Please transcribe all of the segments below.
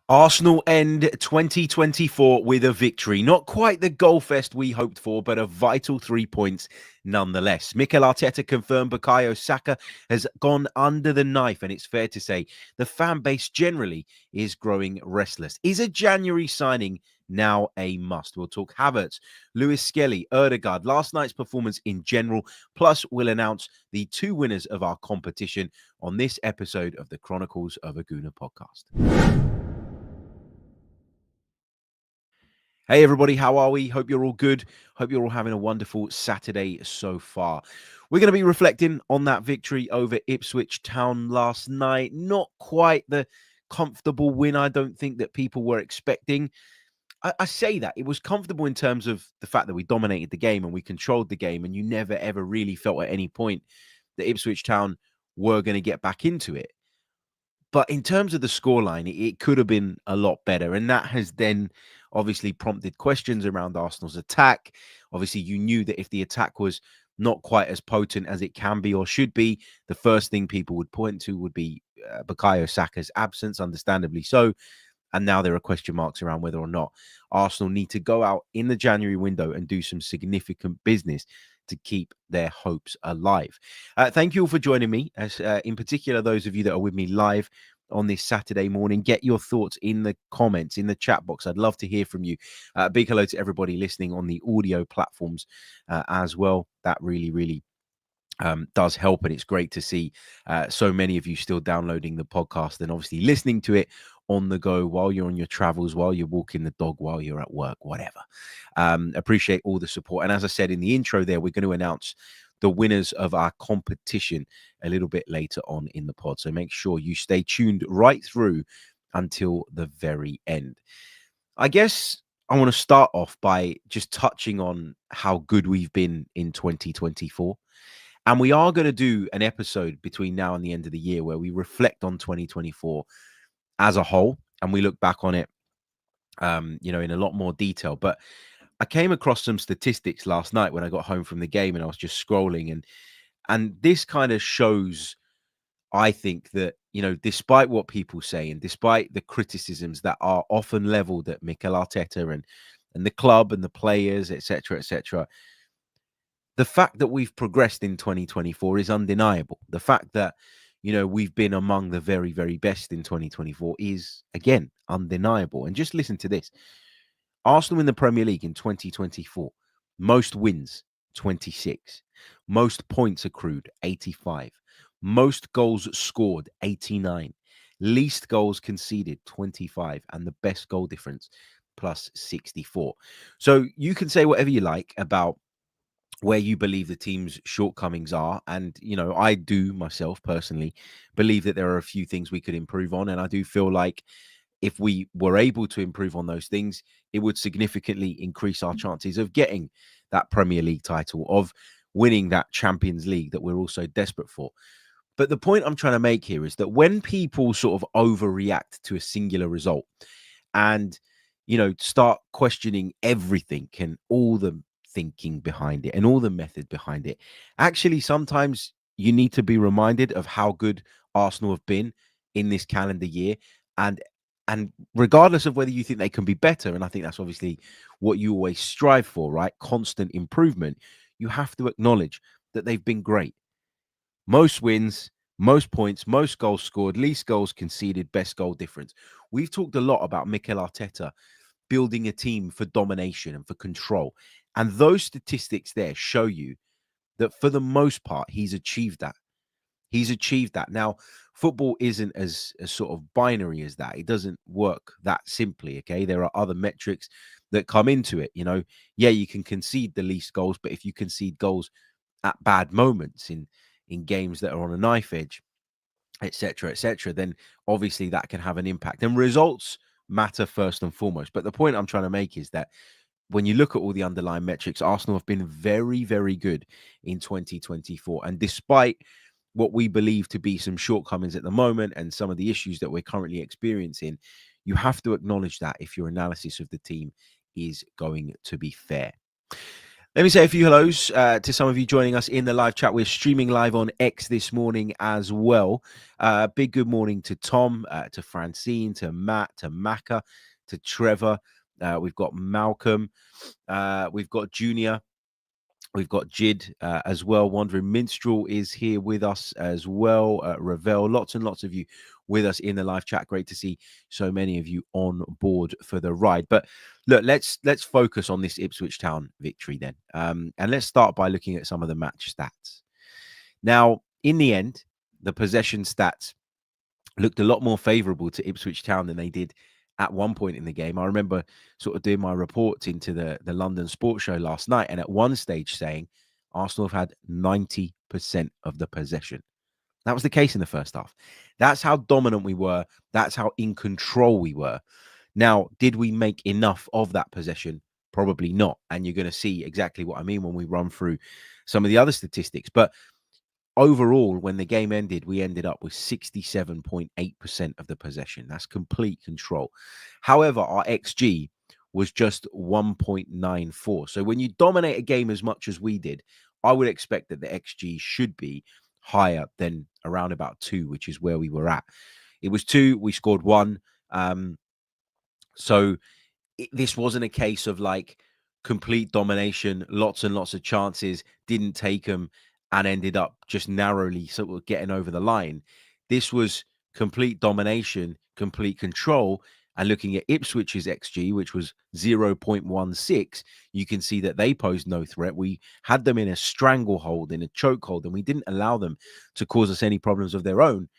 Arsenal end 2024 with a victory. Not quite the goal fest we hoped for, but a vital 3 points nonetheless. Mikel Arteta confirmed Bukayo Saka has gone under the knife, and it's fair to say the fan base generally is growing restless. Is a January signing now a must? We'll talk Havertz, Lewis-Skelly, Odegaard, last night's performance in general, plus we'll announce the 2 winners of our competition on this episode of the Chronicles of a Gooner podcast. Hey everybody, how are we? Hope you're all good. Hope you're all having a wonderful Saturday so far. We're going to be reflecting on that victory over Ipswich Town last night. Not quite the comfortable win I don't think that people were expecting. I say that. It was comfortable in terms of the fact that we dominated the game and we controlled the game, and you never ever really felt at any point that Ipswich Town were going to get back into it. But in terms of the scoreline, it could have been a lot better. And that has then obviously prompted questions around Arsenal's attack. Obviously, you knew that if the attack was not quite as potent as it can be or should be, the first thing people would point to would be Bukayo Saka's absence, understandably so. And now there are question marks around whether or not Arsenal need to go out in the January window and do some significant business to keep their hopes alive. Thank you all for joining me, as in particular those of you that are with me live on this Saturday morning. Get your thoughts in the comments, in the chat box. I'd love to hear from you. Big hello to everybody listening on the audio platforms as well. That really does help, and it's great to see so many of you still downloading the podcast and obviously listening to it on the go while you're on your travels, while you're walking the dog, while you're at work, whatever. Appreciate all the support. And as I said in the intro there, we're going to announce the winners of our competition a little bit later on in the pod. So make sure you stay tuned right through until the very end. I guess I want to start off by just touching on how good we've been in 2024. And we are going to do an episode between now and the end of the year where we reflect on 2024 as a whole, and we look back on it, in a lot more detail. But I came across some statistics last night when I got home from the game, and I was just scrolling, and this kind of shows, I think, that despite what people say and despite the criticisms that are often leveled at Mikel Arteta and the club and the players, etc., the fact that we've progressed in 2024 is undeniable. The fact that we've been among the very, very best in 2024 is, again, undeniable. And just listen to this. Arsenal in the Premier League in 2024, most wins, 26. Most points accrued, 85. Most goals scored, 89. Least goals conceded, 25. And the best goal difference, plus 64. So you can say whatever you like about where you believe the team's shortcomings are. And, I do myself personally believe that there are a few things we could improve on. And I do feel like if we were able to improve on those things, it would significantly increase our chances of getting that Premier League title, of winning that Champions League that we're also desperate for. But the point I'm trying to make here is that when people sort of overreact to a singular result and, start questioning everything and all the thinking behind it and all the method behind it, actually sometimes you need to be reminded of how good Arsenal have been in this calendar year, and regardless of whether you think they can be better, and I think that's obviously what you always strive for, right? Constant improvement. You have to acknowledge that they've been great. Most wins, most points, most goals scored, least goals conceded, best goal difference. We've talked a lot about Mikel Arteta building a team for domination and for control. And those statistics there show you that for the most part, he's achieved that. He's achieved that. Now, football isn't as sort of binary as that. It doesn't work that simply, okay? There are other metrics that come into it. Yeah, you can concede the least goals, but if you concede goals at bad moments in games that are on a knife edge, etc., then obviously that can have an impact. And results matter first and foremost. But the point I'm trying to make is that when you look at all the underlying metrics, Arsenal have been very, very good in 2024. And despite what we believe to be some shortcomings at the moment and some of the issues that we're currently experiencing, you have to acknowledge that if your analysis of the team is going to be fair. Let me say a few hellos to some of you joining us in the live chat. We're streaming live on X this morning as well. Big good morning to Tom, to Francine, to Matt, to Maka, to Trevor. We've got Malcolm. We've got Junior. We've got Jid as well. Wandering Minstrel is here with us as well. Ravel, lots and lots of you with us in the live chat. Great to see so many of you on board for the ride. But look, let's focus on this Ipswich Town victory then. And let's start by looking at some of the match stats. Now, in the end, the possession stats looked a lot more favourable to Ipswich Town than they did at one point in the game. I remember sort of doing my reports into the London Sports Show last night, and at one stage saying Arsenal have had 90% of the possession. That was the case in the first half. That's how dominant we were. That's how in control we were. Now, did we make enough of that possession? Probably not. And you're going to see exactly what I mean when we run through some of the other statistics. But overall, when the game ended, we ended up with 67.8% of the possession. That's complete control. However, our XG was just 1.94. So when you dominate a game as much as we did, I would expect that the XG should be higher than around about 2, which is where we were at. It was 2, we scored 1. This wasn't a case of like complete domination, lots and lots of chances, didn't take them, and ended up just narrowly sort of getting over the line. This was complete domination, complete control. And looking at Ipswich's XG, which was 0.16, you can see that they posed no threat. We had them in a stranglehold, in a chokehold, and we didn't allow them to cause us any problems of their own.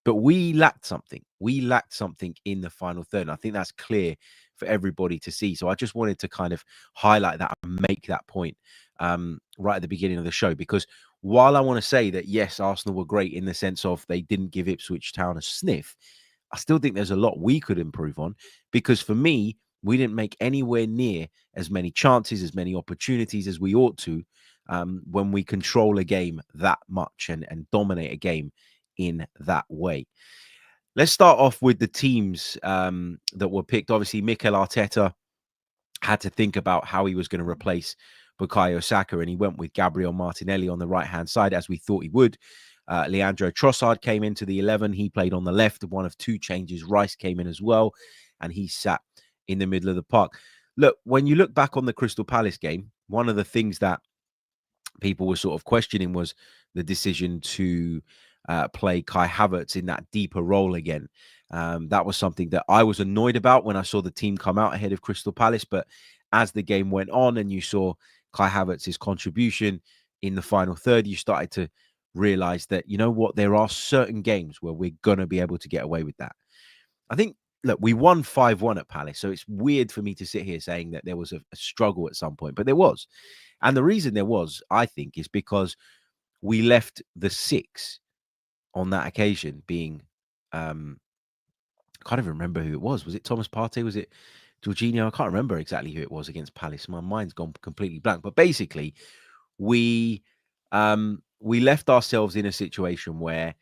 But we lacked something. We lacked something in the final third. And I think that's clear for everybody to see. So I just wanted to kind of highlight that and make that point right at the beginning of the show. Because while I want to say that, yes, Arsenal were great in the sense of they didn't give Ipswich Town a sniff, I still think there's a lot we could improve on. Because for me, we didn't make anywhere near as many chances, as many opportunities as we ought to when we control a game that much and dominate a game in that way. Let's start off with the teams that were picked. Obviously, Mikel Arteta had to think about how he was going to replace Bukayo Saka, and he went with Gabriel Martinelli on the right-hand side, as we thought he would. Leandro Trossard came into the 11. He played on the left. One of 2 changes. Rice came in as well, and he sat in the middle of the park. Look, when you look back on the Crystal Palace game, one of the things that people were sort of questioning was the decision to play Kai Havertz in that deeper role again. That was something that I was annoyed about when I saw the team come out ahead of Crystal Palace. But as the game went on and you saw Kai Havertz's contribution in the final third, you started to realize that, you know what, there are certain games where we're going to be able to get away with that. I think, look, we won 5-1 at Palace. So it's weird for me to sit here saying that there was a struggle at some point, but there was. And the reason there was, I think, is because we left the 6 on that occasion being, I can't even remember who it was. Was it Thomas Partey? Was it Jorginho? I can't remember exactly who it was against Palace. My mind's gone completely blank. But basically, we left ourselves in a situation where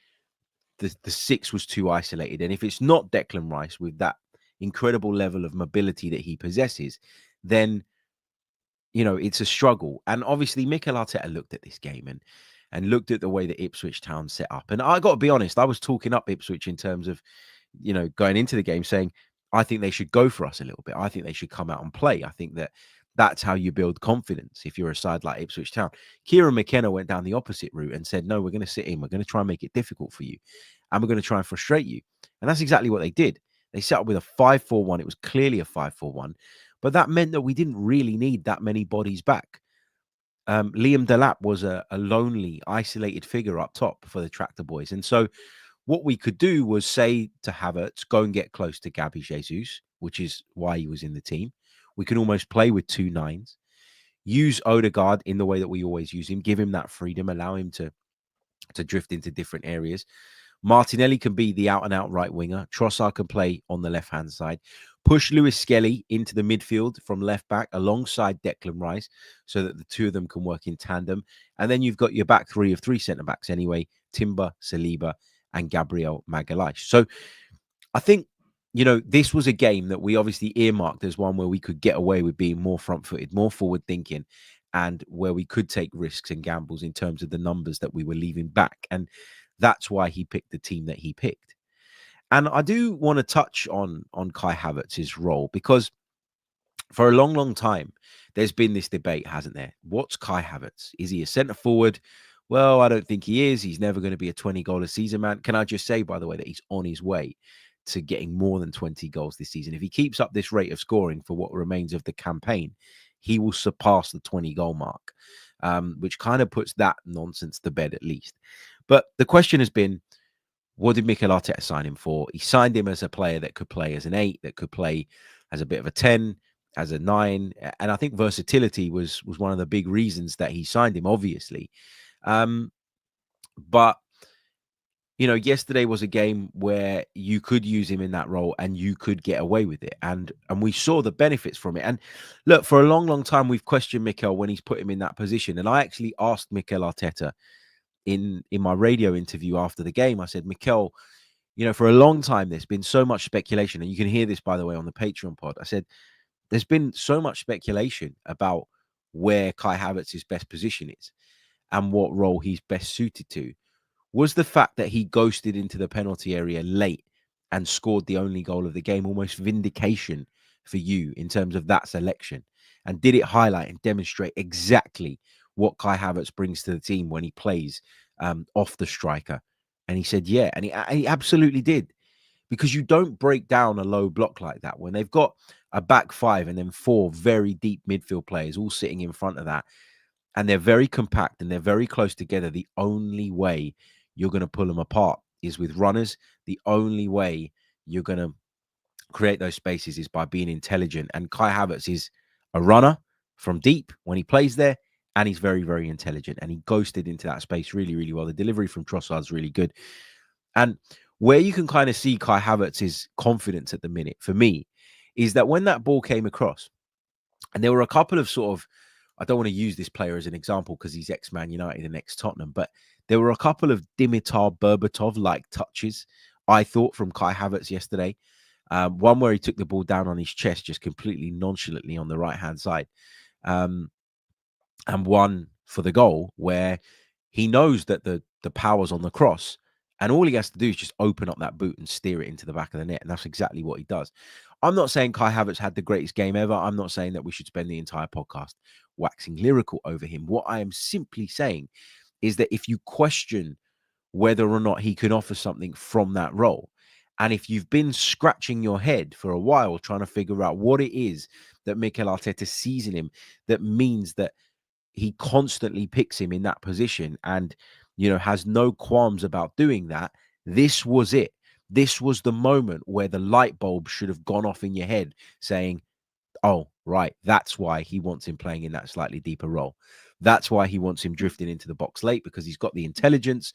the 6 was too isolated. And if it's not Declan Rice with that incredible level of mobility that he possesses, then, you know, it's a struggle. And obviously, Mikel Arteta looked at this game and looked at the way that Ipswich Town set up. And I got to be honest, I was talking up Ipswich in terms of, you know, going into the game saying, I think they should go for us a little bit. I think they should come out and play. I think that that's how you build confidence if you're a side like Ipswich Town. Kieran McKenna went down the opposite route and said, no, we're going to sit in. We're going to try and make it difficult for you. And we're going to try and frustrate you. And that's exactly what they did. They set up with a 5-4-1. It was clearly a 5-4-1. But that meant that we didn't really need that many bodies back. Liam Delap was a lonely, isolated figure up top for the Tractor Boys. And so what we could do was say to Havertz, go and get close to Gabby Jesus, which is why he was in the team. We can almost play with 2 9s. Use Odegaard in the way that we always use him. Give him that freedom. Allow him to drift into different areas. Martinelli can be the out-and-out right winger. Trossard can play on the left-hand side. Push Lewis-Skelly into the midfield from left back alongside Declan Rice so that the 2 of them can work in tandem. And then you've got your back 3 of 3 centre-backs anyway, Timber, Saliba, and Gabriel Magalhaes. So I think, you know, this was a game that we obviously earmarked as one where we could get away with being more front-footed, more forward-thinking, and where we could take risks and gambles in terms of the numbers that we were leaving back. And that's why he picked the team that he picked. And I do want to touch on Kai Havertz's role, because for a long, long time, there's been this debate, hasn't there? What's Kai Havertz? Is he a centre forward? Well, I don't think he is. He's never going to be a 20 goal a season man. Can I just say, by the way, that he's on his way to getting more than 20 goals this season? If he keeps up this rate of scoring for what remains of the campaign, he will surpass the 20 goal mark, which kind of puts that nonsense to bed at least. But the question has been, what did Mikel Arteta sign him for? He signed him as a player that could play as an 8, that could play as a bit of a 10, as a 9. And I think versatility was one of the big reasons that he signed him, obviously. But, you know, yesterday was a game where you could use him in that role and you could get away with it. And we saw the benefits from it. And look, for a long, long time, we've questioned Mikel when he's put him in that position. And I actually asked Mikel Arteta in my radio interview after the game. I said, Mikel, you know, for a long time, there's been so much speculation. And you can hear this, by the way, on the Patreon pod. I said, there's been so much speculation about where Kai Havertz's best position is and what role he's best suited to. Was the fact that he ghosted into the penalty area late and scored the only goal of the game almost vindication for you in terms of that selection? And did it highlight and demonstrate exactly what Kai Havertz brings to the team when he plays off the striker? And he said, yeah. And he absolutely did. Because you don't break down a low block like that when they've got a back 5 and then 4 very deep midfield players all sitting in front of that. And they're very compact and they're very close together. The only way you're going to pull them apart is with runners. The only way you're going to create those spaces is by being intelligent. And Kai Havertz is a runner from deep when he plays there. And he's very, very intelligent. And he ghosted into that space really, really well. The delivery from Trossard is really good. And where you can kind of see Kai Havertz's confidence at the minute, for me, is that when that ball came across, and there were a couple of sort of, I don't want to use this player as an example because he's ex-Man United and ex-Tottenham, but there were a couple of Dimitar Berbatov-like touches, I thought, from Kai Havertz yesterday. One where he took the ball down on his chest just completely nonchalantly on the right-hand side. And one for the goal where he knows that the power's on the cross, and all he has to do is just open up that boot and steer it into the back of the net. And that's exactly what he does. I'm not saying Kai Havertz had the greatest game ever. I'm not saying that we should spend the entire podcast waxing lyrical over him. What I am simply saying is that if you question whether or not he can offer something from that role, and if you've been scratching your head for a while trying to figure out what it is that Mikel Arteta sees in him that means that he constantly picks him in that position and, you know, has no qualms about doing that, this was it. This was the moment where the light bulb should have gone off in your head saying, oh, right, that's why he wants him playing in that slightly deeper role. That's why he wants him drifting into the box late, because he's got the intelligence,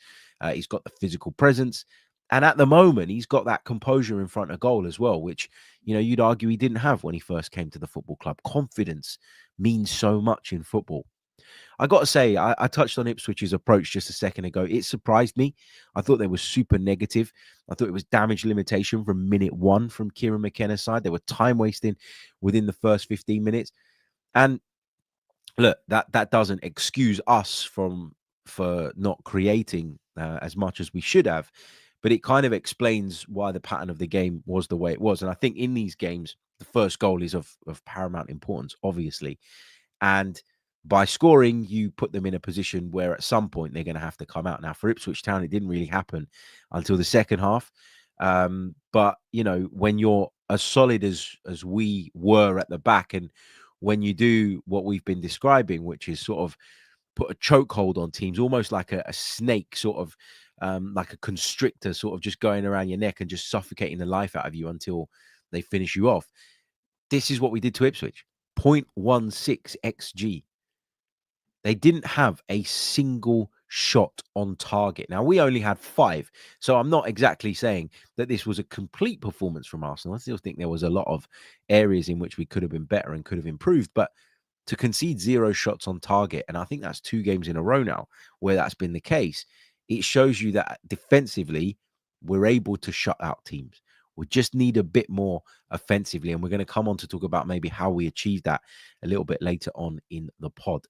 he's got the physical presence. And at the moment, he's got that composure in front of goal as well, which, you know, you'd argue he didn't have when he first came to the football club. Confidence means so much in football. I got to say, I touched on Ipswich's approach just a second ago. It surprised me. I thought they were super negative. I thought it was damage limitation from minute 1 from Kieran McKenna's side. They were time wasting within the first 15 minutes. And look, that doesn't excuse us for not creating as much as we should have. But it kind of explains why the pattern of the game was the way it was. And I think in these games, the first goal is of paramount importance, obviously. And by scoring, you put them in a position where at some point they're going to have to come out. Now, for Ipswich Town, it didn't really happen until the second half. But, you know, when you're as solid as we were at the back, and when you do what we've been describing, which is sort of put a chokehold on teams, almost like a snake, sort of like a constrictor, sort of just going around your neck and just suffocating the life out of you until they finish you off. This is what we did to Ipswich. 0.16 XG. They didn't have a single shot on target. Now, we only had 5. So I'm not exactly saying that this was a complete performance from Arsenal. I still think there was a lot of areas in which we could have been better and could have improved. But to concede 0 shots on target, and I think that's 2 games in a row now where that's been the case, it shows you that defensively, we're able to shut out teams. We just need a bit more offensively. And we're going to come on to talk about maybe how we achieve that a little bit later on in the pod.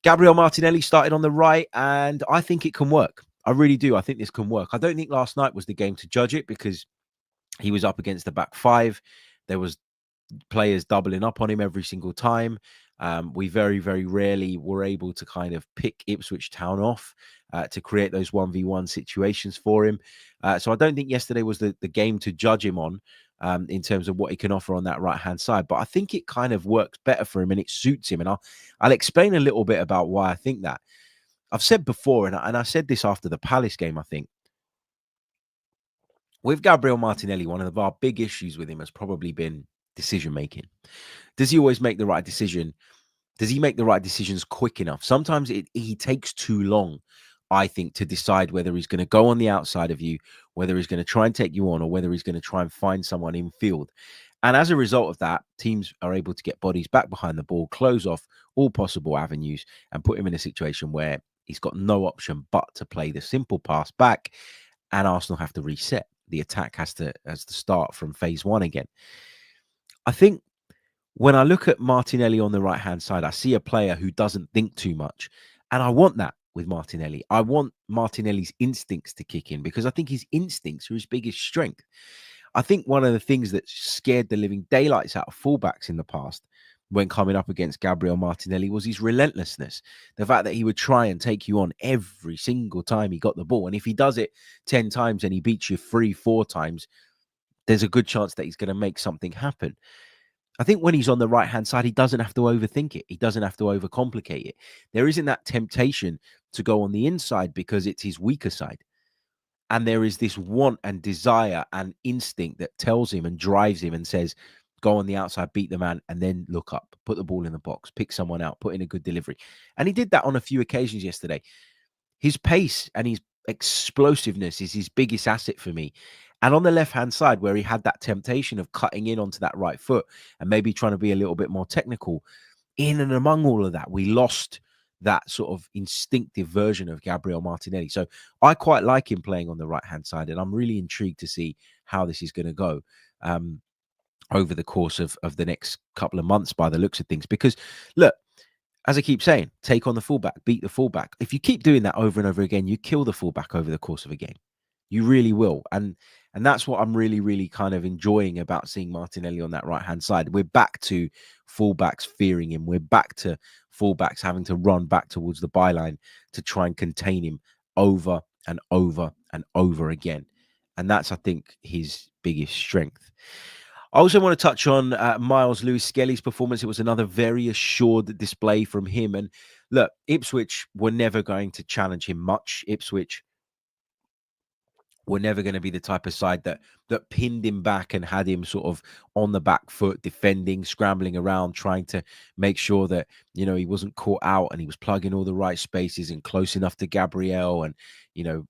Gabriel Martinelli started on the right, and I think it can work. I really do. I think this can work. I don't think last night was the game to judge it because he was up against the back five. There was players doubling up on him every single time. We very, very rarely were able to kind of pick Ipswich Town off to create those 1v1 situations for him. So I don't think yesterday was the game to judge him on in terms of what he can offer on that right-hand side. But I think it kind of works better for him and it suits him. And I'll explain a little bit about why I think that. I've said before, and I said this after the Palace game, I think, with Gabriel Martinelli, one of our big issues with him has probably been decision-making. Does he always make the right decision? Does he make the right decisions quick enough? Sometimes he takes too long, I think, to decide whether he's going to go on the outside of you, whether he's going to try and take you on, or whether he's going to try and find someone in field. And as a result of that, teams are able to get bodies back behind the ball, close off all possible avenues, and put him in a situation where he's got no option but to play the simple pass back, and Arsenal have to reset. The attack has to start from phase one again. I think when I look at Martinelli on the right-hand side, I see a player who doesn't think too much. And I want that with Martinelli. I want Martinelli's instincts to kick in because I think his instincts are his biggest strength. I think one of the things that scared the living daylights out of fullbacks in the past when coming up against Gabriel Martinelli was his relentlessness. The fact that he would try and take you on every single time he got the ball. And if he does it 10 times and he beats you 3-4 times, there's a good chance that he's going to make something happen. I think when he's on the right-hand side, he doesn't have to overthink it. He doesn't have to overcomplicate it. There isn't that temptation to go on the inside because it's his weaker side. And there is this want and desire and instinct that tells him and drives him and says, go on the outside, beat the man, and then look up, put the ball in the box, pick someone out, put in a good delivery. And he did that on a few occasions yesterday. His pace and his explosiveness is his biggest asset for me. And on the left-hand side, where he had that temptation of cutting in onto that right foot and maybe trying to be a little bit more technical, in and among all of that, we lost that sort of instinctive version of Gabriel Martinelli. So I quite like him playing on the right-hand side, and I'm really intrigued to see how this is going to go over the course of the next couple of months by the looks of things. Because, look, as I keep saying, take on the fullback, beat the fullback. If you keep doing that over and over again, you kill the fullback over the course of a game. You really will. And that's what I'm really, really kind of enjoying about seeing Martinelli on that right-hand side. We're back to fullbacks fearing him. We're back to fullbacks having to run back towards the byline to try and contain him over and over and over again. And that's, I think, his biggest strength. I also want to touch on Miles Lewis-Skelly's performance. It was another very assured display from him. And look, Ipswich were never going to challenge him much. Ipswich were never going to be the type of side that pinned him back and had him sort of on the back foot, defending, scrambling around, trying to make sure that, you know, he wasn't caught out and he was plugging all the right spaces and close enough to Gabriel and, you know,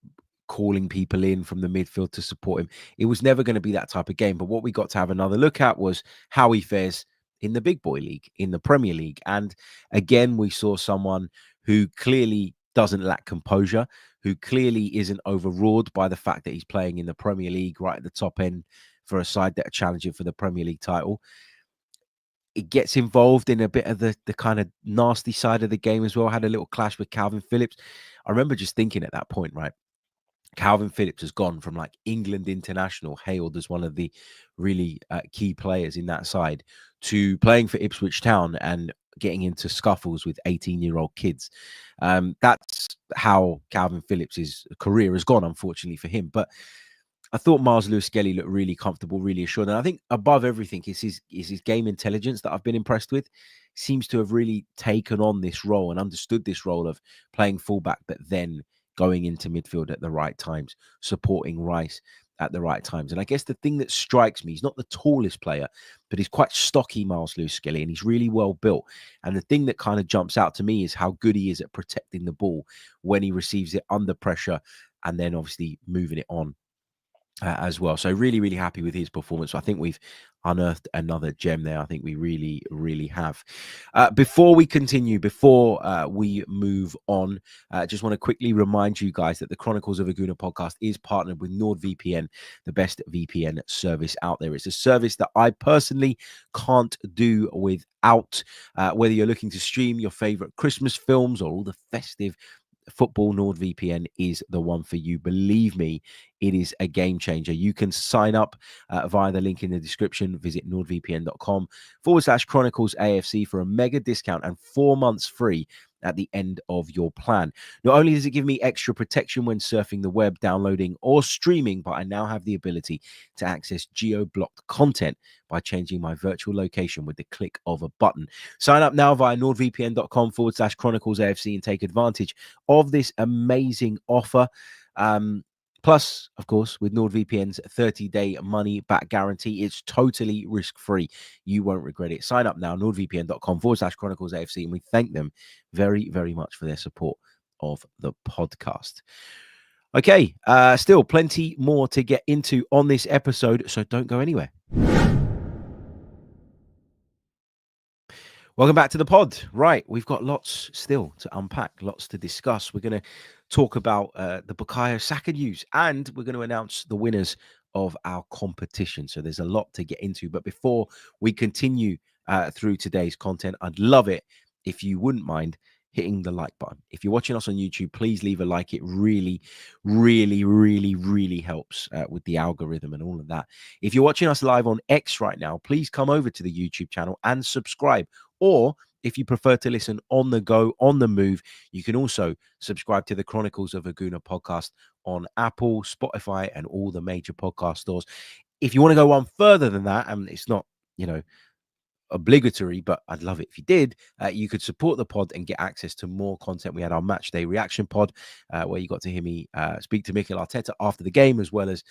calling people in from the midfield to support him. It was never going to be that type of game. But what we got to have another look at was how he fares in the big boy league, in the Premier League. And again, we saw someone who clearly doesn't lack composure, who clearly isn't overawed by the fact that he's playing in the Premier League right at the top end for a side that are challenging for the Premier League title. It gets involved in a bit of the kind of nasty side of the game as well. Had a little clash with Calvin Phillips. I remember just thinking at that point, right? Calvin Phillips has gone from like England international, hailed as one of the really key players in that side, to playing for Ipswich Town and getting into scuffles with 18-year-old kids. That's how Calvin Phillips' career has gone, unfortunately for him. But I thought Miles Lewis-Skelly looked really comfortable, really assured. And I think above everything is his game intelligence that I've been impressed with. Seems to have really taken on this role and understood this role of playing fullback, but then going into midfield at the right times, supporting Rice at the right times. And I guess the thing that strikes me, he's not the tallest player, but he's quite stocky, Miles Lewis-Skelly, and he's really well built. And the thing that kind of jumps out to me is how good he is at protecting the ball when he receives it under pressure and then obviously moving it on. as well. So really, really happy with his performance. I think we've unearthed another gem there. I think we really, really have. Before we continue, before we move on, just want to quickly remind you guys that the Chronicles of a Gooner podcast is partnered with NordVPN, the best VPN service out there. It's a service that I personally can't do without. Whether you're looking to stream your favorite Christmas films or all the festive football, NordVPN is the one for you. Believe me, it is a game changer. You can sign up via the link in the description. Visit nordvpn.com/Chronicles AFC for a mega discount and 4 months free at the end of your plan. Not only does it give me extra protection when surfing the web, downloading or streaming, but I now have the ability to access geo-blocked content by changing my virtual location with the click of a button. Sign up now via nordvpn.com/Chronicles AFC and take advantage of this amazing offer. Plus, of course, with NordVPN's 30-day money-back guarantee, it's totally risk-free. You won't regret it. Sign up now, nordvpn.com/Chronicles AFC, and we thank them very, very much for their support of the podcast. Okay, still plenty more to get into on this episode, so don't go anywhere. Welcome back to the pod. Right, we've got lots still to unpack, lots to discuss. We're going to talk about the Bukayo Saka news, and we're going to announce the winners of our competition. So there's a lot to get into. But before we continue through today's content, I'd love it if you wouldn't mind hitting the like button. If you're watching us on YouTube, please leave a like. It really, really, really, really helps with the algorithm and all of that. If you're watching us live on X right now, please come over to the YouTube channel and subscribe. Or if you prefer to listen on the go, on the move, you can also subscribe to the Chronicles of a Gooner podcast on Apple, Spotify, and all the major podcast stores. If you want to go one further than that, and it's not, obligatory, but I'd love it if you did, you could support the pod and get access to more content. We had our match day reaction pod where you got to hear me speak to Mikel Arteta after the game, as well as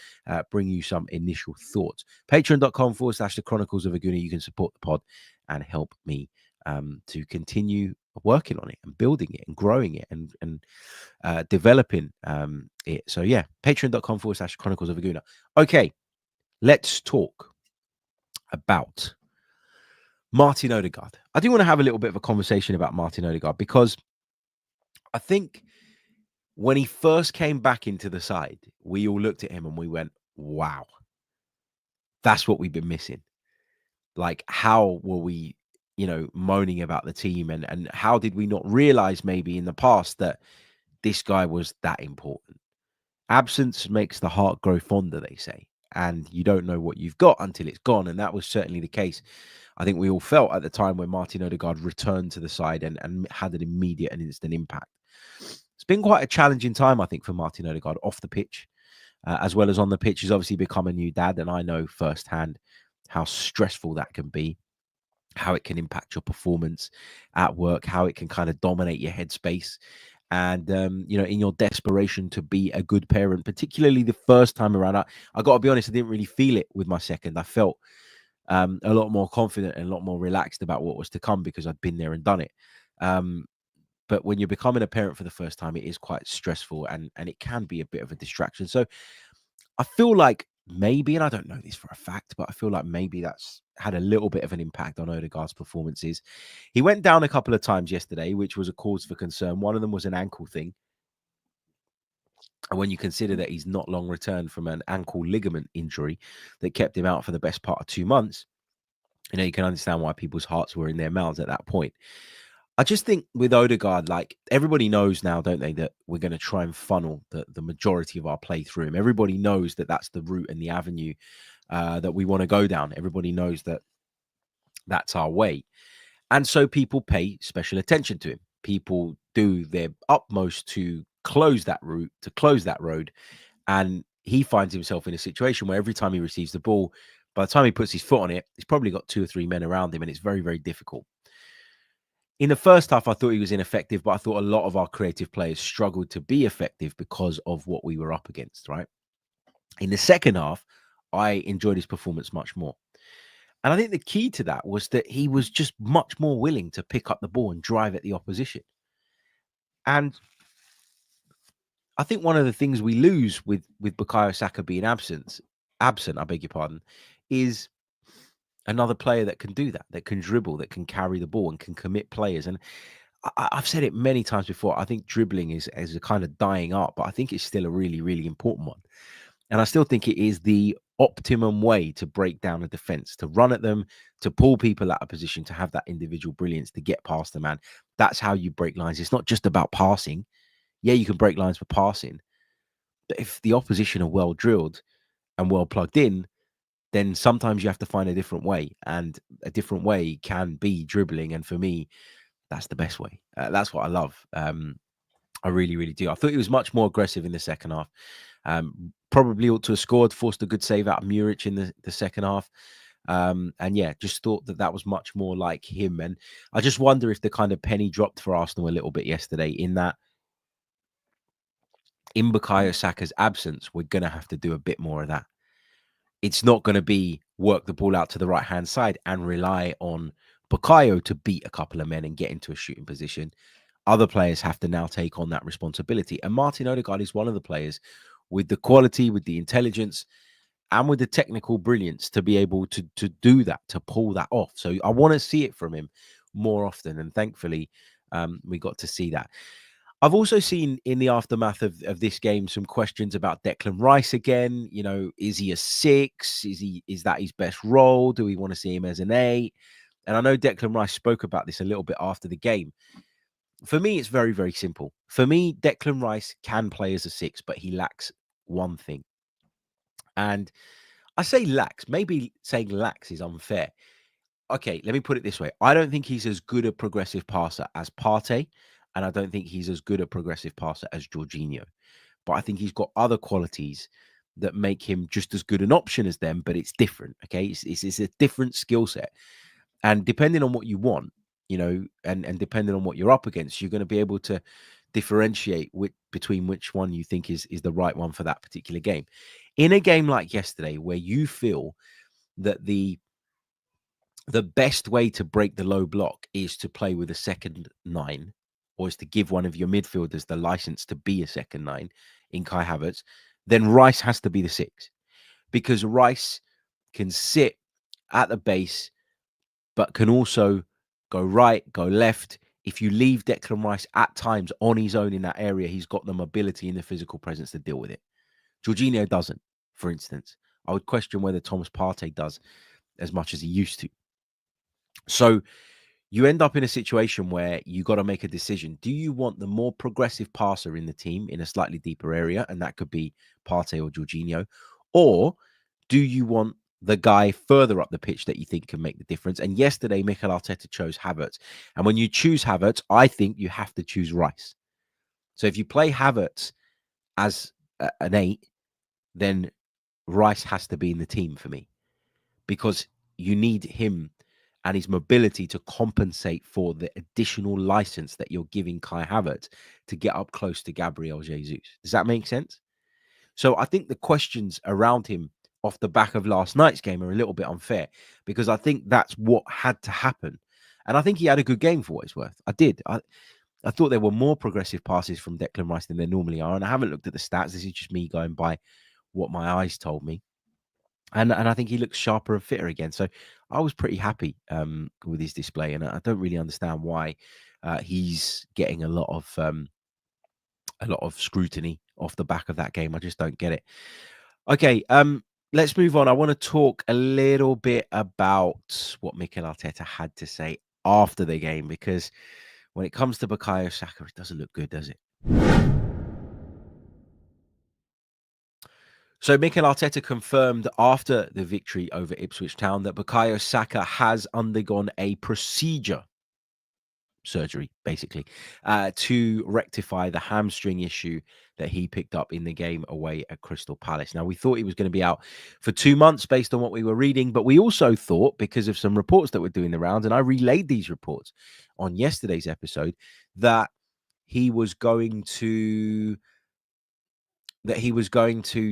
bring you some initial thoughts. Patreon.com/the Chronicles of a Gooner. You can support the pod and help me to continue working on it and building it and growing it and developing it. So yeah, patreon.com/Chronicles of a Gooner. Okay, let's talk about Martin Odegaard. I do want to have a little bit of a conversation about Martin Odegaard, because I think when he first came back into the side, we all looked at him and we went, wow, that's what we've been missing. Like, how were we, moaning about the team, and how did we not realize maybe in the past that this guy was that important? Absence makes the heart grow fonder, they say, and you don't know what you've got until it's gone. And that was certainly the case. I think we all felt at the time when Martin Odegaard returned to the side and had an immediate and instant impact. It's been quite a challenging time, I think, for Martin Odegaard off the pitch, as well as on the pitch. He's obviously become a new dad, and I know firsthand how stressful that can be, how it can impact your performance at work, how it can kind of dominate your headspace. And, in your desperation to be a good parent, particularly the first time around, I got to be honest, I didn't really feel it with my second. I felt a lot more confident and a lot more relaxed about what was to come because I'd been there and done it. But when you're becoming a parent for the first time, it is quite stressful and it can be a bit of a distraction. So I feel like maybe, and I don't know this for a fact, but I feel like maybe that's had a little bit of an impact on Odegaard's performances. He went down a couple of times yesterday, which was a cause for concern. One of them was an ankle thing. And when you consider that he's not long returned from an ankle ligament injury that kept him out for the best part of 2 months, you can understand why people's hearts were in their mouths at that point. I just think with Odegaard, like, everybody knows now, don't they, that we're going to try and funnel the majority of our play through him. Everybody knows that that's the route and the avenue that we want to go down. Everybody knows that that's our way. And so people pay special attention to him. People do their utmost to close that route, to close that road. And he finds himself in a situation where every time he receives the ball, by the time he puts his foot on it, he's probably got 2 or 3 men around him, and it's very, very difficult. In the first half, I thought he was ineffective, but I thought a lot of our creative players struggled to be effective because of what we were up against, right? In the second half, I enjoyed his performance much more. And I think the key to that was that he was just much more willing to pick up the ball and drive at the opposition. And I think one of the things we lose with Bukayo Saka being absent, I beg your pardon, is another player that can do that can dribble, that can carry the ball and can commit players. And I've said it many times before. I think dribbling is a kind of dying art, but I think it's still a really, really important one. And I still think it is the optimum way to break down a defense, to run at them, to pull people out of position, to have that individual brilliance, to get past the man. That's how you break lines. It's not just about passing. Yeah, you can break lines for passing, but if the opposition are well drilled and well plugged in, then sometimes you have to find a different way. And a different way can be dribbling. And for me, that's the best way. That's what I love. I really, really do. I thought he was much more aggressive in the second half. Probably ought to have scored, forced a good save out of Muric in the second half. And yeah, just thought that was much more like him. And I just wonder if the kind of penny dropped for Arsenal a little bit yesterday, in that in Bukayo Saka's absence, we're going to have to do a bit more of that. It's not going to be work the ball out to the right-hand side and rely on Bukayo to beat a couple of men and get into a shooting position. Other players have to now take on that responsibility. And Martin Odegaard is one of the players with the quality, with the intelligence, and with the technical brilliance to be able to do that, to pull that off. So I want to see it from him more often. And thankfully, we got to see that. I've also seen in the aftermath of this game some questions about Declan Rice again. You know, is he a 6? Is that his best role? Do we want to see him as an 8? And I know Declan Rice spoke about this a little bit after the game. For me, it's very, very simple. For me, Declan Rice can play as a 6, but he lacks one thing. And I say lacks. Maybe saying lacks is unfair. Okay, let me put it this way. I don't think he's as good a progressive passer as Partey, and I don't think he's as good a progressive passer as Jorginho. But I think he's got other qualities that make him just as good an option as them, but it's different, okay? It's a different skill set. And depending on what you want, you know, and depending on what you're up against, you're going to be able to differentiate between which one you think is the right one for that particular game. In a game like yesterday, where you feel that the best way to break the low block is to play with a second 9, or is to give one of your midfielders the license to be a second 9 in Kai Havertz, then Rice has to be the 6, because Rice can sit at the base, but can also go right, go left. If you leave Declan Rice at times on his own in that area, he's got the mobility and the physical presence to deal with it. Jorginho doesn't, for instance. I would question whether Thomas Partey does as much as he used to. So you end up in a situation where you got to make a decision. Do you want the more progressive passer in the team in a slightly deeper area? And that could be Partey or Jorginho. Or do you want the guy further up the pitch that you think can make the difference? And yesterday, Mikel Arteta chose Havertz. And when you choose Havertz, I think you have to choose Rice. So if you play Havertz as an 8, then Rice has to be in the team for me, because you need him and his mobility to compensate for the additional license that you're giving Kai Havertz to get up close to Gabriel Jesus. Does that make sense? So I think the questions around him off the back of last night's game are a little bit unfair, because I think that's what had to happen. And I think he had a good game for what it's worth. I did. I thought there were more progressive passes from Declan Rice than there normally are. And I haven't looked at the stats. This is just me going by what my eyes told me. And I think he looks sharper and fitter again. So I was pretty happy with his display, and I don't really understand why he's getting a lot of scrutiny off the back of that game. I just don't get it. Okay, let's move on. I want to talk a little bit about what Mikel Arteta had to say after the game, because when it comes to Bukayo Saka, it doesn't look good, does it? So Mikel Arteta confirmed after the victory over Ipswich Town that Bukayo Saka has undergone a surgery, basically, to rectify the hamstring issue that he picked up in the game away at Crystal Palace. Now, we thought he was going to be out for 2 months based on what we were reading, but we also thought, because of some reports that were doing the rounds, and I relayed these reports on yesterday's episode, that he was going to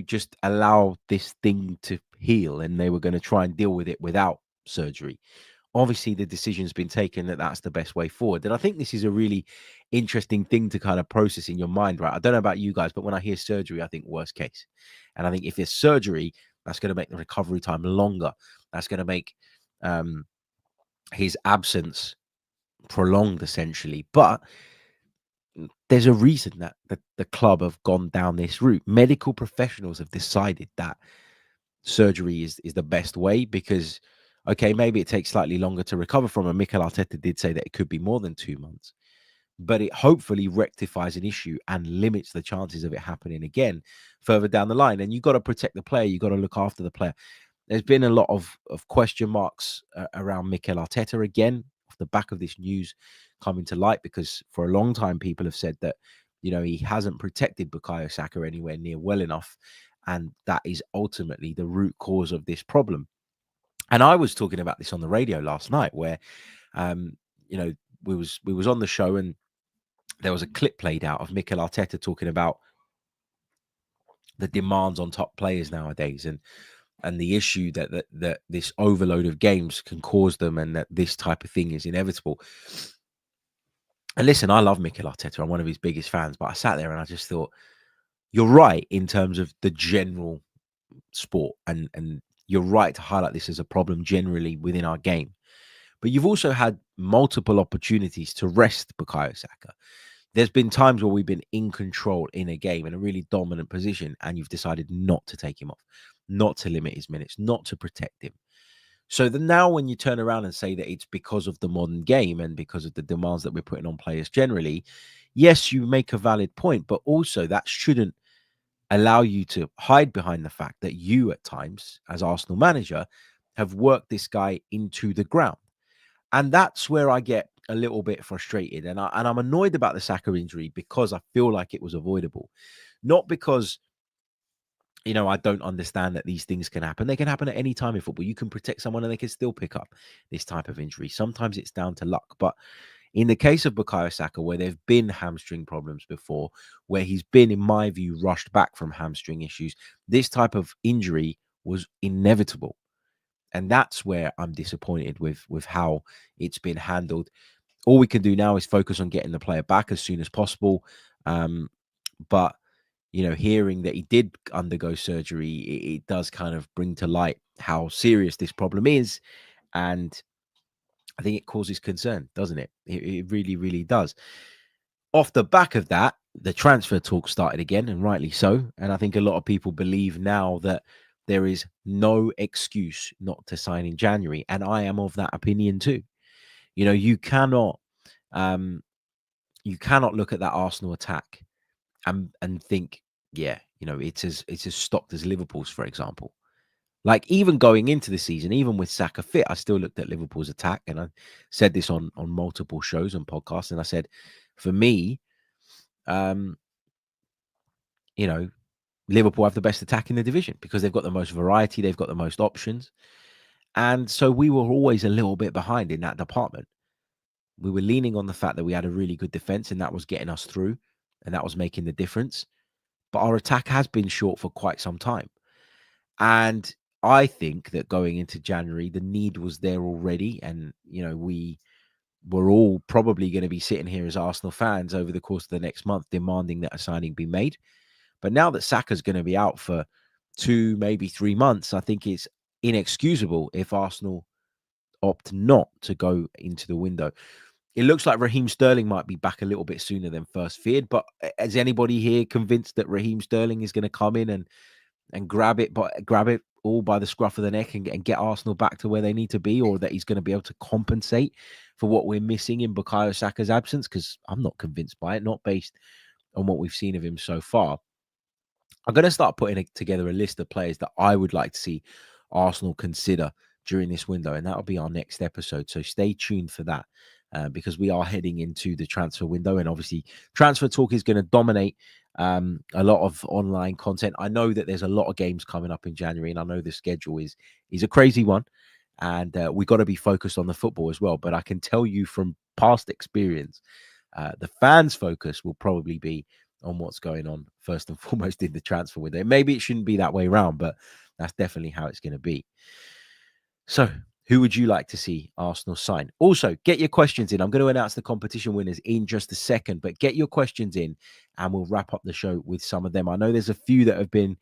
just allow this thing to heal, and they were going to try and deal with it without surgery. obviously the decision's been taken that that's the best way forward. And I think this is a really interesting thing to kind of process in your mind, right? I don't know about you guys, but when I hear surgery, I think worst case. And I think if there's surgery, that's going to make the recovery time longer. That's going to make his absence prolonged, essentially. But there's a reason that the club have gone down this route. Medical professionals have decided that surgery is the best way because, okay, maybe it takes slightly longer to recover from. And Mikel Arteta did say that it could be more than 2 months, but it hopefully rectifies an issue and limits the chances of it happening again further down the line. And you've got to protect the player. You've got to look after the player. There's been a lot of question marks around Mikel Arteta again off the back of this news coming to light, because for a long time people have said that, you know, he hasn't protected Bukayo Saka anywhere near well enough, and that is ultimately the root cause of this problem. And I was talking about this on the radio last night, where you know, we was on the show and there was a clip played out of Mikel Arteta talking about the demands on top players nowadays, and the issue that this overload of games can cause them, and that this type of thing is inevitable. And listen, I love Mikel Arteta. I'm one of his biggest fans, but I sat there and I just thought, you're right in terms of the general sport, and you're right to highlight this as a problem generally within our game. But you've also had multiple opportunities to rest Bukayo Saka. There's been times where we've been in control in a game, in a really dominant position, and you've decided not to take him off, not to limit his minutes, not to protect him. So now when you turn around and say that it's because of the modern game and because of the demands that we're putting on players generally, yes, you make a valid point, but also that shouldn't allow you to hide behind the fact that you at times, as Arsenal manager, have worked this guy into the ground. And that's where I get a little bit frustrated. And I'm annoyed about the Saka injury because I feel like it was avoidable. Not because, you know, I don't understand that these things can happen. They can happen at any time in football. You can protect someone and they can still pick up this type of injury. Sometimes it's down to luck. But in the case of Bukayo Saka, where there have been hamstring problems before, where he's been, in my view, rushed back from hamstring issues, this type of injury was inevitable. And that's where I'm disappointed with how it's been handled. All we can do now is focus on getting the player back as soon as possible. But, you know, hearing that he did undergo surgery, it does kind of bring to light how serious this problem is. And I think it causes concern, doesn't it? It really, really does. Off the back of that, the transfer talk started again, and rightly so. And I think a lot of people believe now that there is no excuse not to sign in January. And I am of that opinion too. You know, you cannot look at that Arsenal attack and think, yeah, you know, it's as stocked as Liverpool's, for example. Like, even going into the season, even with Saka fit, I still looked at Liverpool's attack, and I said this on multiple shows and podcasts, and I said, for me, you know, Liverpool have the best attack in the division because they've got the most variety, they've got the most options. And so we were always a little bit behind in that department. We were leaning on the fact that we had a really good defense, and that was getting us through, and that was making the difference. But our attack has been short for quite some time. And I think that going into January, the need was there already. And, you know, we were all probably going to be sitting here as Arsenal fans over the course of the next month demanding that a signing be made. But now that Saka's going to be out for 2, maybe 3 months, I think it's inexcusable if Arsenal opt not to go into the window. It looks like Raheem Sterling might be back a little bit sooner than first feared. But is anybody here convinced that Raheem Sterling is going to come in and grab it all by the scruff of the neck and get Arsenal back to where they need to be, or that he's going to be able to compensate for what we're missing in Bukayo Saka's absence? Because I'm not convinced by it, not based on what we've seen of him so far. I'm going to start putting together a list of players that I would like to see Arsenal consider during this window, and that'll be our next episode. So stay tuned for that, because we are heading into the transfer window, and obviously transfer talk is going to dominate a lot of online content. I know that there's a lot of games coming up in January, and I know the schedule is a crazy one, and we've got to be focused on the football as well. But I can tell you from past experience, the fans' focus will probably be on what's going on first and foremost in the transfer window. Maybe it shouldn't be that way around, but that's definitely how it's going to be. So Who would you like to see Arsenal sign? Also, get your questions in. I'm going to announce the competition winners in just a second, but get your questions in and we'll wrap up the show with some of them. I know there's a few that have been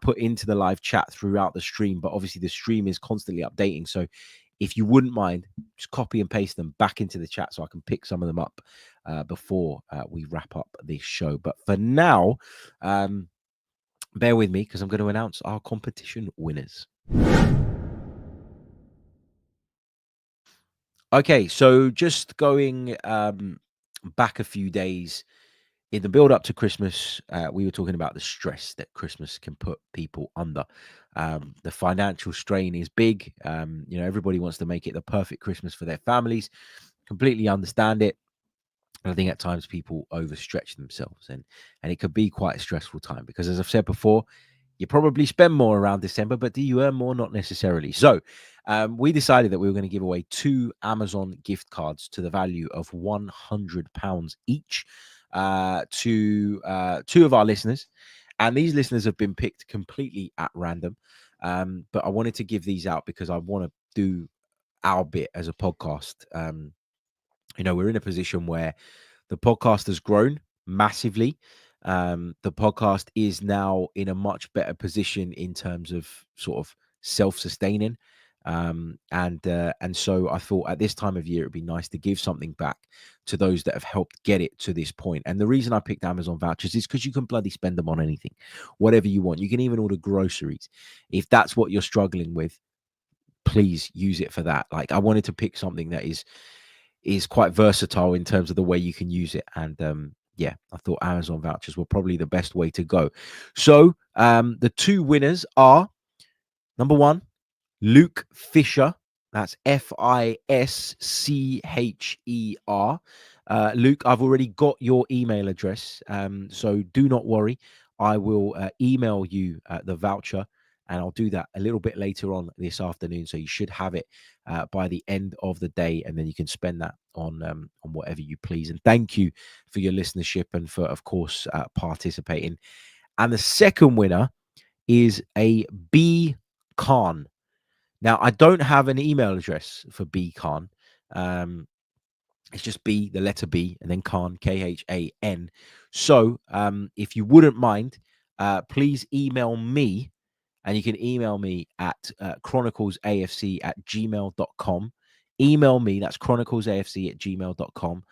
put into the live chat throughout the stream, but obviously the stream is constantly updating. So if you wouldn't mind, just copy and paste them back into the chat so I can pick some of them up before we wrap up this show. But for now, bear with me because I'm going to announce our competition winners. Okay, so just going back a few days in the build up to Christmas, we were talking about the stress that Christmas can put people under. The financial strain is big. Everybody wants to make it the perfect Christmas for their families. Completely understand it. And I think at times people overstretch themselves and it could be quite a stressful time because, as I've said before, you probably spend more around December, but do you earn more? Not necessarily. So we decided that we were going to give away 2 Amazon gift cards to the value of £100 each to 2 of our listeners. And these listeners have been picked completely at random. But I wanted to give these out because I want to do our bit as a podcast. We're in a position where the podcast has grown massively. The podcast is now in a much better position in terms of sort of self-sustaining. And so I thought at this time of year, it'd be nice to give something back to those that have helped get it to this point. And the reason I picked Amazon vouchers is because you can bloody spend them on anything, whatever you want. You can even order groceries. If that's what you're struggling with, please use it for that. Like, I wanted to pick something that is quite versatile in terms of the way you can use it. And I thought Amazon vouchers were probably the best way to go. So the 2 winners are, number 1, Luke Fisher. That's Fischer. Luke, I've already got your email address. So do not worry. I will email you the voucher. And I'll do that a little bit later on this afternoon. So you should have it by the end of the day. And then you can spend that on whatever you please. And thank you for your listenership and for, of course, participating. And the second winner is a B Khan. Now, I don't have an email address for B Khan. It's just B, the letter B, and then Khan, Khan. So if you wouldn't mind, please email me. And you can email me at chroniclesafc@gmail.com. Email me, that's chroniclesafc@gmail.com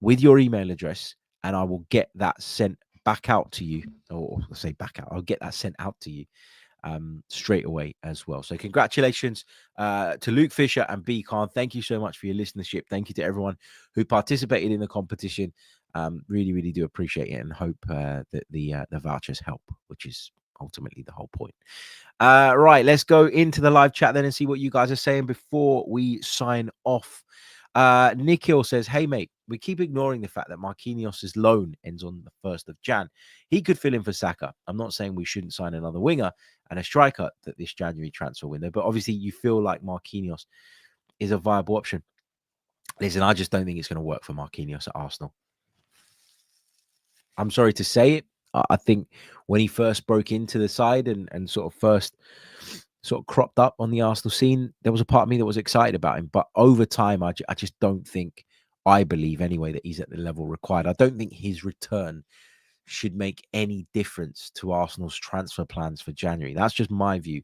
with your email address, and I will get that sent back out to you. Or I'll say back out. I'll get that sent out to you straight away as well. So congratulations to Luke Fisher and B Khan. Thank you so much for your listenership. Thank you to everyone who participated in the competition. Really, really do appreciate it and hope that the vouchers help, which is ultimately the whole point. Right, let's go into the live chat then and see what you guys are saying before we sign off. Nikhil says, hey mate, we keep ignoring the fact that Marquinhos' loan ends on the 1st of Jan. He could fill in for Saka. I'm not saying we shouldn't sign another winger and a striker at this January transfer window, but obviously you feel like Marquinhos is a viable option. Listen, I just don't think it's going to work for Marquinhos at Arsenal. I'm sorry to say it. I think when he first broke into the side and sort of cropped up on the Arsenal scene, there was a part of me that was excited about him. But over time, I just don't think, I believe anyway, that he's at the level required. I don't think his return should make any difference to Arsenal's transfer plans for January. That's just my view.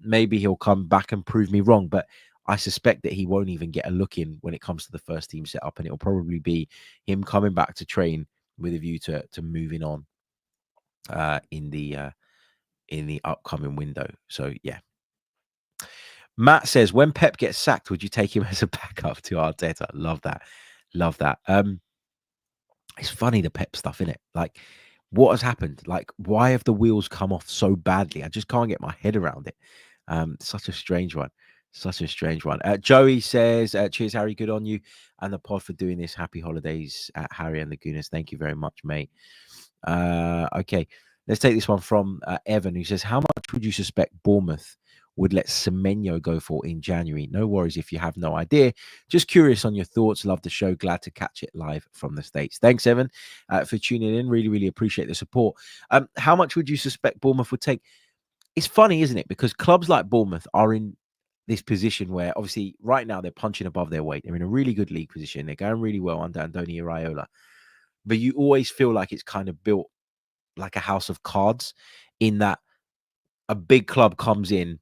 Maybe he'll come back and prove me wrong, but I suspect that he won't even get a look in when it comes to the first team setup, and it'll probably be him coming back to train with a view to moving on in the upcoming window. So yeah. Matt says, when Pep gets sacked, would you take him as a backup to Arteta? Love that. It's funny, the Pep stuff, isn't it? Like, what has happened? Like, why have the wheels come off so badly? I just can't get my head around it. Such a strange one. Joey says, cheers, Harry. Good on you and the pod for doing this. Happy holidays, Harry and the Gooners. Thank you very much, mate. Okay, let's take this one from Evan, who says, how much would you suspect Bournemouth would let Symeou go for in January? No worries if you have no idea. Just curious on your thoughts. Love the show. Glad to catch it live from the States. Thanks, Evan, for tuning in. Really, really appreciate the support. How much would you suspect Bournemouth would take? It's funny, isn't it? Because clubs like Bournemouth are in this position where obviously right now they're punching above their weight. They're in a really good league position. They're going really well under Andoni Iraola. But you always feel like it's kind of built like a house of cards, in that a big club comes in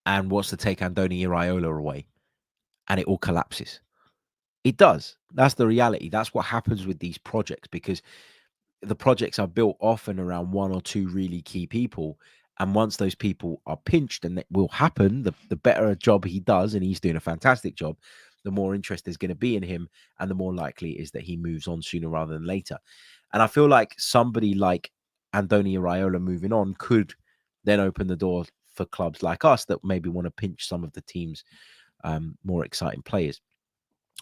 and wants to take Andoni Iraola away, and it all collapses. It does. That's the reality. That's what happens with these projects, because the projects are built often around one or two really key people. And once those people are pinched, and it will happen, the better a job he does, and he's doing a fantastic job, the more interest there's going to be in him, and the more likely it is that he moves on sooner rather than later. And I feel like somebody like Andoni Iraola moving on could then open the door for clubs like us that maybe want to pinch some of the team's more exciting players.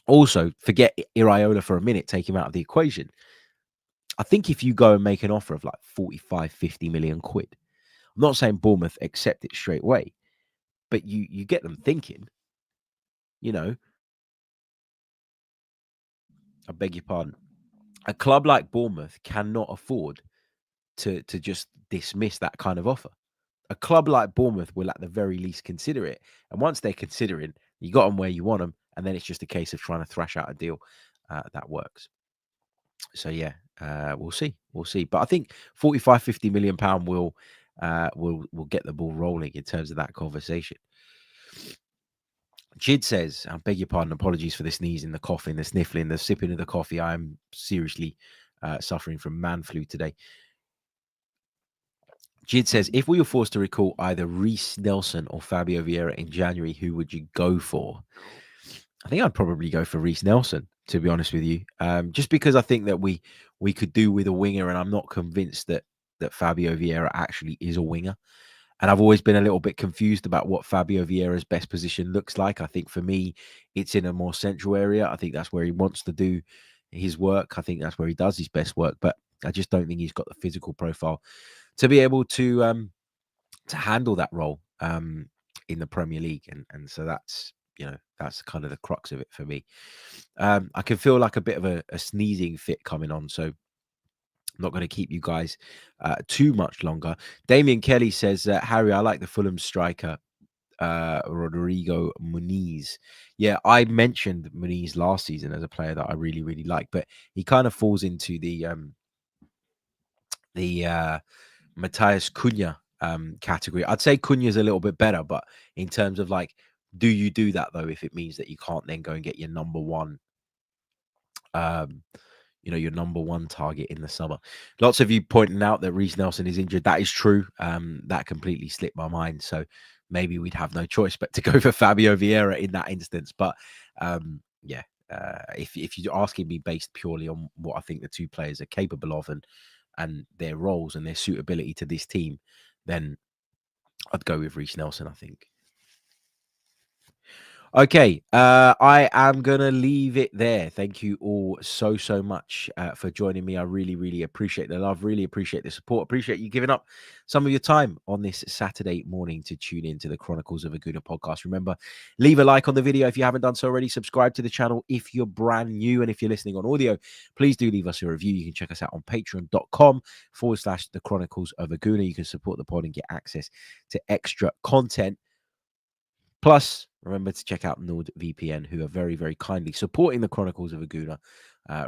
Also, forget Iraola for a minute, take him out of the equation. I think if you go and make an offer of like 45, 50 million quid, I'm not saying Bournemouth accept it straight away, but you get them thinking, you know, I beg your pardon. A club like Bournemouth cannot afford to just dismiss that kind of offer. A club like Bournemouth will at the very least consider it. And once they're considering, you got them where you want them. And then it's just a case of trying to thrash out a deal that works. So, yeah, we'll see. We'll see. But I think 45, 50 million pound will get the ball rolling in terms of that conversation. Jid says, I beg your pardon, apologies for the sneezing, the coughing, the sniffling, the sipping of the coffee. I'm seriously suffering from man flu today. Jid says, if we were forced to recall either Reece Nelson or Fabio Vieira in January, who would you go for? I think I'd probably go for Reece Nelson, to be honest with you. Just because I think that we could do with a winger, and I'm not convinced that Fabio Vieira actually is a winger. And I've always been a little bit confused about what Fabio Vieira's best position looks like. I think for me, it's in a more central area. I think that's where he wants to do his work. I think that's where he does his best work. But I just don't think he's got the physical profile to be able to handle that role in the Premier League. And so that's, that's kind of the crux of it for me. I can feel like a bit of a sneezing fit coming on. So I'm not going to keep you guys too much longer. Damien Kelly says, Harry, I like the Fulham striker, Rodrigo Muniz. Yeah, I mentioned Muniz last season as a player that I really, really like, but he kind of falls into the Matheus Cunha category. I'd say Cunha is a little bit better, but in terms of like, do you do that though if it means that you can't then go and get your number one your number one target in the summer? Lots of you pointing out that Reece Nelson is injured. That is true. That completely slipped my mind. So maybe we'd have no choice but to go for Fabio Vieira in that instance. But if you're asking me based purely on what I think the two players are capable of and their roles and their suitability to this team, then I'd go with Reece Nelson, I think. Okay, I am going to leave it there. Thank you all so much for joining me. I really, really appreciate the love, really appreciate the support, appreciate you giving up some of your time on this Saturday morning to tune into the Chronicles of a Gooner podcast. Remember, leave a like on the video if you haven't done so already. Subscribe to the channel if you're brand new. And if you're listening on audio, please do leave us a review. You can check us out on patreon.com/the Chronicles of a Gooner. You can support the pod and get access to extra content. Plus, remember to check out NordVPN, who are very, very kindly supporting the Chronicles of a Gooner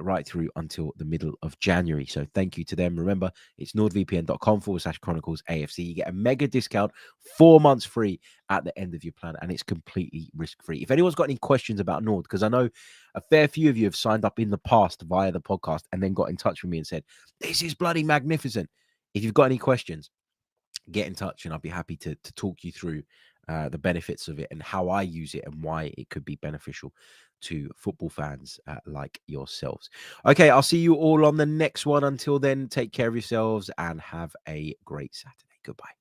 right through until the middle of January. So thank you to them. Remember, it's nordvpn.com/Chronicles AFC. You get a mega discount, 4 months free at the end of your plan, and it's completely risk-free. If anyone's got any questions about Nord, because I know a fair few of you have signed up in the past via the podcast and then got in touch with me and said, this is bloody magnificent. If you've got any questions, get in touch and I'll be happy to talk you through the benefits of it and how I use it and why it could be beneficial to football fans like yourselves. Okay, I'll see you all on the next one. Until then, take care of yourselves and have a great Saturday. Goodbye.